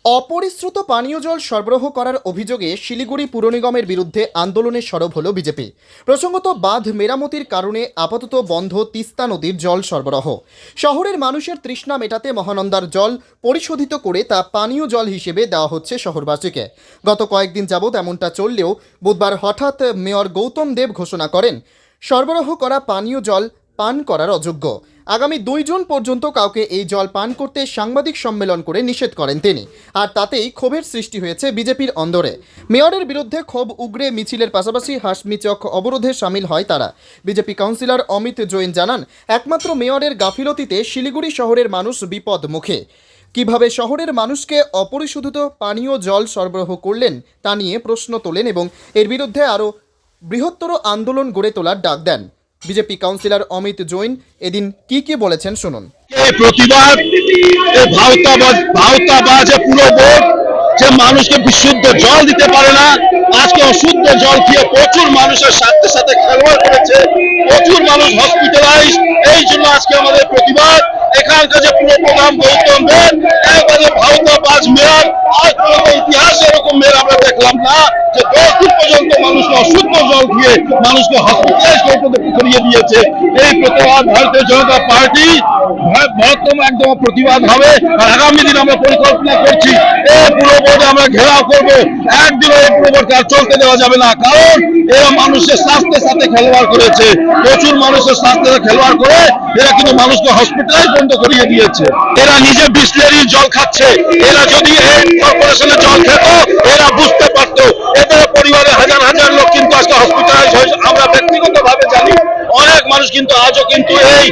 অপরিশ্রুত পানীয় জল সরবরাহ করার অভিযোগে শিলিগুড়ি পুর নিগমের বিরুদ্ধে আন্দোলনে সরব হল বিজেপি। প্রসঙ্গত, বাঁধ মেরামতির কারণে আপাতত বন্ধ তিস্তা নদীর জল সরবরাহ। শহরের মানুষের তৃষ্ণা মেটাতে মহানন্দার জল পরিশোধিত করে তা পানীয় জল হিসেবে দেওয়া হচ্ছে শহরবাসীকে। গত কয়েকদিন যাবৎ এমনটা চললেও বুধবার হঠাৎ মেয়র গৌতম দেব ঘোষণা করেন সরবরাহ করা পানীয় জল পান করার অযোগ্য। আগামী 2 জুন পর্যন্ত কাউকে এই জল পান করতে সাংবাদিক সম্মেলন করে নিষেধ করেন তিনি। আর তাতেই ক্ষোভের সৃষ্টি হয়েছে বিজেপির অন্দরে। মেয়রের বিরুদ্ধে ক্ষোভ উগরে মিছিলের পাশাপাশি হাসমি চক অবরোধে সামিল হয় তারা। বিজেপি কাউন্সিলর অমিত জৈন জানান, একমাত্র মেয়রের গাফিলতিতে শিলিগুড়ি শহরের মানুষ বিপদ মুখে। কিভাবে শহরের মানুষকে অপরিশোধিত পানীয় জল সরবরাহ করলেন তা নিয়ে প্রশ্ন তোলেন এবং এর বিরুদ্ধে আরও বৃহত্তর আন্দোলন গড়ে তোলার ডাক দেন। বিজেপি কাউন্সিলর অমিত জৈন এদিন কি বলেছেন শুনুন। এই প্রতিবাদ ভাওতাবাজে পুরো বোর্ড যে মানুষকে বিশুদ্ধ জল দিতে পারে না, আজকে অশুদ্ধ জল খেয়ে প্রচুর মানুষের সাথে সাথে খেলোয়াড় করেছে, প্রচুর মানুষ হসপিটালাইজ। এই জন্য আজকে আমাদের প্রতিবাদ। এখানকার যে পুরো প্রধান গৌতম দেব একবারে ভাওতাবাজ মেয়র, আজ পর্যন্ত ইতিহাসে এরকম মেয়র আমরা দেখলাম না যে 10 দিন পর্যন্ত মানুষকে অশুদ্ধ জল দিয়ে মানুষকে হসপিটালাইজ করিয়ে দিয়েছে। এই প্রতিবাদ ভারতীয় জনতা পার্টি বৃহত্তম একদম প্রতিবাদ হবে। আর আগামী দিন আমরা পরিকল্পনা করছি এই পুরো বোর্ডে আমরা ঘেরাও করবো। একদিনও এই পুরো বোর্ডকে আর চলতে দেওয়া যাবে না, কারণ এরা মানুষের স্বাস্থ্যের সাথে খেলোয়াড় করেছে, প্রচুর মানুষের স্বাস্থ্যের খেলোয়াড় করে এরা কিন্তু মানুষকে হসপিটালাইজ পর্যন্ত করিয়ে দিয়েছে। এরা নিজে বিসলেরির জল খাচ্ছে। এরা যদি এই কর্পোরেশনের জল খেত এরা বুঝতে পারতো। এদের পরিবারে হাজার হাজার লোক কিন্তু আজকে হসপিটালাইজ হয়েছে। আমরা ব্যক্তিগতভাবে জানি অনেক মানুষ কিন্তু আজও কিন্তু এই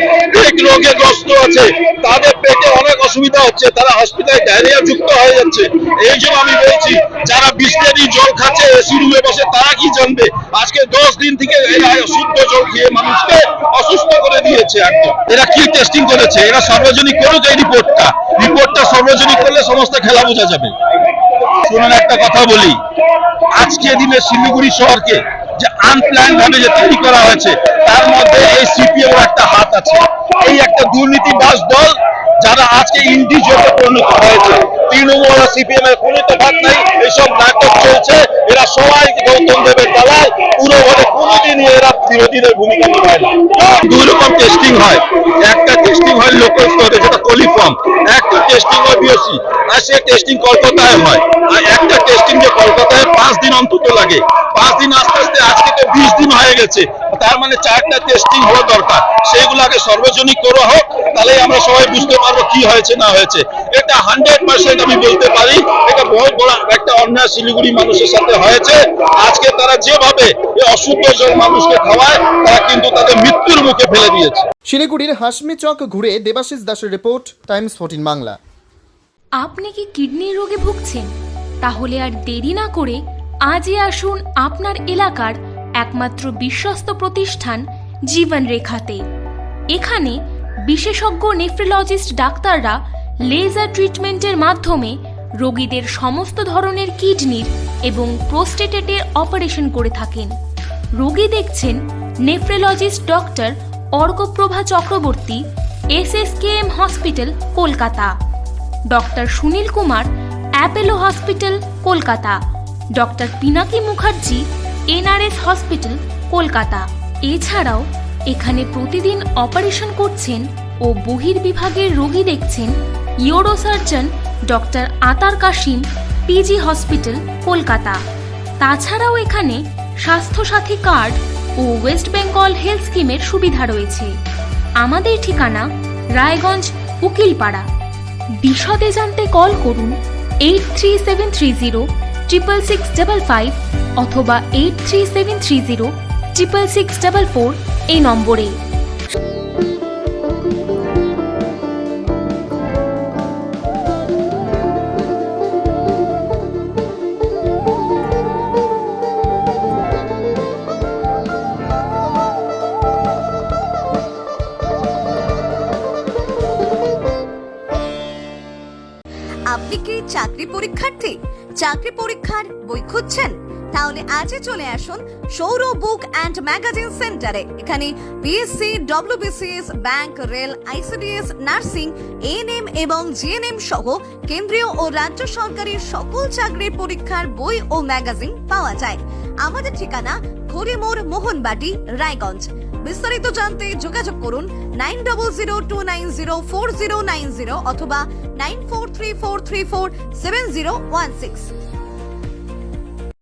রোগে গ্রস্ত আছে, তাদের পেটে অনেক অসুবিধা হচ্ছে, তারা হসপিটালে ডায়রিয়া যুক্ত হয়ে যাচ্ছে। এই জন্য আমি বলছি, যারা বিসলেরি জল খাচ্ছে এসি রুমে বসে তারা কি জানবে। আজকে 10 দিন থেকে এরা অশুদ্ধ জল খেয়ে মানুষকে অসুস্থ করে দিয়েছে। একদম এরা কি টেস্টিং করেছে? এরা সার্বজনিক করুক এই রিপোর্টটা সার্বজনিক করলে সমস্ত খেলা বোঝা যাবে। শুনুন, একটা কথা বলি, আজকে দিনে শিলিগুড়ি শহরকে যে আনপ্ল্যান ভাবে যে তৈরি করা হয়েছে তার মধ্যে এই সিপিএম এর একটা হাত আছে। এই একটা দুর্নীতিবাজ দল যারা আজকে ইন্ডিভিজুয়ালে পরিণত হয়েছে। তৃণমূল আর সিপিএম এর কোনো তফাৎ নাই, এইসব নাটক চলছে। এরা সবাই গৌতম দেবের দালাল। পুরো ঘরে কোনোদিনই এরা বিরোধীদের ভূমিকা নিভায় না। 2 রকম টেস্টিং হয়, একটা টেস্টিং হয় লোকাল স্তরে যেটা কলিফর্ম, একটা টেস্টিং হয় বিওসি, আর সেই টেস্টিং কলকাতায় হয়। আর একটা টেস্টিং যে কলকাতায় 5 দিন অন্তত লাগে, 5 দিন আস্তে আস্তে আজকে তো 20 দিন হয়ে গেছে। তার মানে 4টা টেস্টিং হওয়া দরকার। সেইগুলো আগে সার্বজনিক করা হোক, তাহলে আমরা সবাই বুঝতে পারবো কি হয়েছে না হয়েছে। এটা 100% আমি বলতে পারি এটা বহুত বড় একটা অন্যায় শিলিগুড়ি মানুষের সাথে হয়েছে। আজকে তারা যেভাবে এই অশুদ্ধ জল মানুষকে খাওয়ায় তারা কিন্তু তাদের মৃত্যুর মুখে ফেলে দিয়েছে। শিলিগুড়ির হাসমি চক ঘুরে দেবাশিস দাসের রিপোর্ট, টাইমস 14 বাংলা। আপনি কি কিডনির রোগে ভুগছেন? তাহলে আর দেরি না করে আজই আসুন আপনার এলাকার একমাত্র বিশ্বস্ত প্রতিষ্ঠান জীবন রেখাতে। এখানে বিশেষজ্ঞ নেফ্রোলজিস্ট ডাক্তাররা লেজার ট্রিটমেন্টের মাধ্যমে রোগীদের সমস্ত ধরনের কিডনির এবং প্রোস্টেটের অপারেশন করে থাকেন। রোগী দেখছেন nephrologist doctor Arkaprava Chakraborty, SSKM hospital, Kolkata; doctor Sunil Kumar, Apollo hospital, Kolkata; doctor Pinaki Mukherjee, NRS hospital, Kolkata. এছাড়াও এখানে প্রতিদিন অপারেশন করছেন ও বহির্বিভাগের রোগী দেখছেন ইউরোসার্জন ডক্টর আতার কাশিম, PG হসপিটাল, কলকাতা। তাছাড়াও এখানে স্বাস্থ্যসাথী কার্ড ও ওয়েস্ট বেঙ্গল হেলথ স্কিমের সুবিধা রয়েছে। আমাদের ঠিকানা রায়গঞ্জ, উকিলপাড়া। বিশদে জানতে কল করুন 8373066655 অথবা 8373066644 এই নম্বরে। আপনি কি চাকরি পরীক্ষার্থী? চাকরি পরীক্ষার বই খুঁজছেন? তাহলে আজই চলে আসুন সৌর বুক অ্যান্ড ম্যাগাজিন সেন্টারে। এখানে BSc, WBCS, bank, rail, ICDS, nursing, ANM এবং জিএনএম সহ কেন্দ্রীয় ও রাজ্য সরকারের সকল চাকরির পরীক্ষার বই ও ম্যাগাজিন পাওয়া যায়। আমাদের ঠিকানা খড়িমোড়, মোহনবাটি, রায়গঞ্জ। বিস্তারিত জানতে যোগাযোগ করুন 9002904090 অথবা 9434347016।